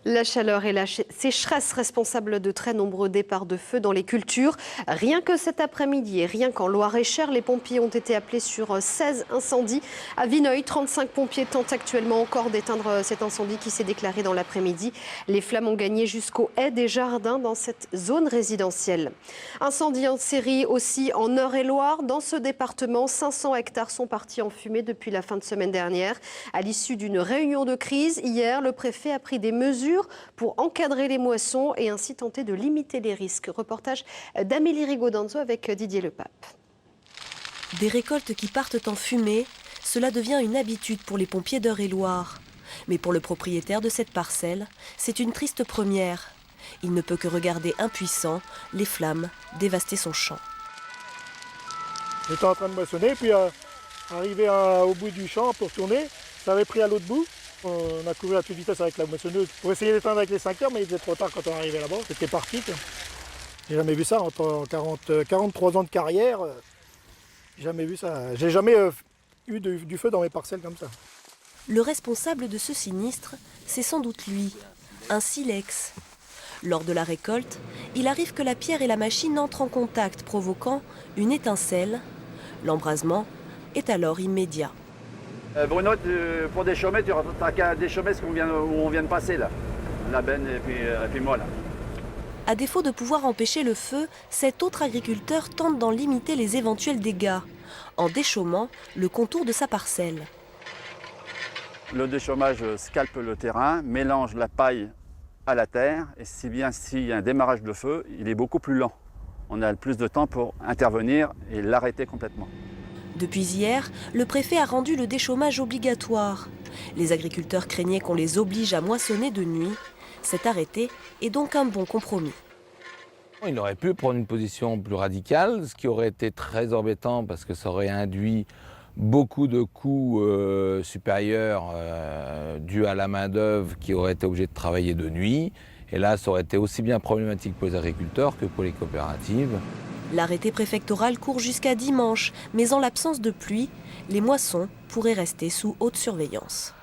La chaleur et la sécheresse responsables de très nombreux départs de feu dans les cultures. Rien que cet après-midi et rien qu'en Loir-et-Cher, les pompiers ont été appelés sur 16 incendies. À Vineuil, 35 pompiers tentent actuellement encore d'éteindre cet incendie qui s'est déclaré dans l'après-midi. Les flammes ont gagné jusqu'aux haies des jardins dans cette zone résidentielle. Incendie en série aussi en Eure-et-Loir. Dans ce département, 500 hectares sont partis en fumée depuis la fin de semaine dernière. À l'issue d'une réunion de crise, hier, le préfet a pris des mesures pour encadrer les moissons et ainsi tenter de limiter les risques. Reportage d'Amélie Rigaudenzou avec Didier Lepape. Des récoltes qui partent en fumée, cela devient une habitude pour les pompiers d'Eure-et-Loir. Mais pour le propriétaire de cette parcelle, c'est une triste première. Il ne peut que regarder impuissant les flammes dévaster son champ. J'étais en train de moissonner, puis arrivé au bout du champ pour tourner, ça avait pris à l'autre bout. On a couru à toute vitesse avec la moissonneuse pour essayer d'éteindre avec les 5 heures, mais il était trop tard quand on est arrivé là-bas. C'était parti. J'ai jamais vu ça en 43 ans de carrière. J'ai jamais vu ça. J'ai jamais eu du feu dans mes parcelles comme ça. Le responsable de ce sinistre, c'est sans doute lui, un silex. Lors de la récolte, il arrive que la pierre et la machine entrent en contact, provoquant une étincelle. L'embrasement est alors immédiat. Bruno, pour des chaumettes, tu n'as qu'à des chaumettes où on vient de passer là. La benne et puis moi là. À défaut de pouvoir empêcher le feu, cet autre agriculteur tente d'en limiter les éventuels dégâts, en déchaumant le contour de sa parcelle. Le déchaumage scalpe le terrain, mélange la paille à la terre, et si bien s'il y a un démarrage de feu, il est beaucoup plus lent. On a plus de temps pour intervenir et l'arrêter complètement. Depuis hier, le préfet a rendu le déchaumage obligatoire. Les agriculteurs craignaient qu'on les oblige à moissonner de nuit. Cet arrêté est donc un bon compromis. Il aurait pu prendre une position plus radicale, ce qui aurait été très embêtant parce que ça aurait induit beaucoup de coûts supérieurs dus à la main-d'œuvre qui aurait été obligée de travailler de nuit. Et là, ça aurait été aussi bien problématique pour les agriculteurs que pour les coopératives. L'arrêté préfectoral court jusqu'à dimanche, mais en l'absence de pluie, les moissons pourraient rester sous haute surveillance.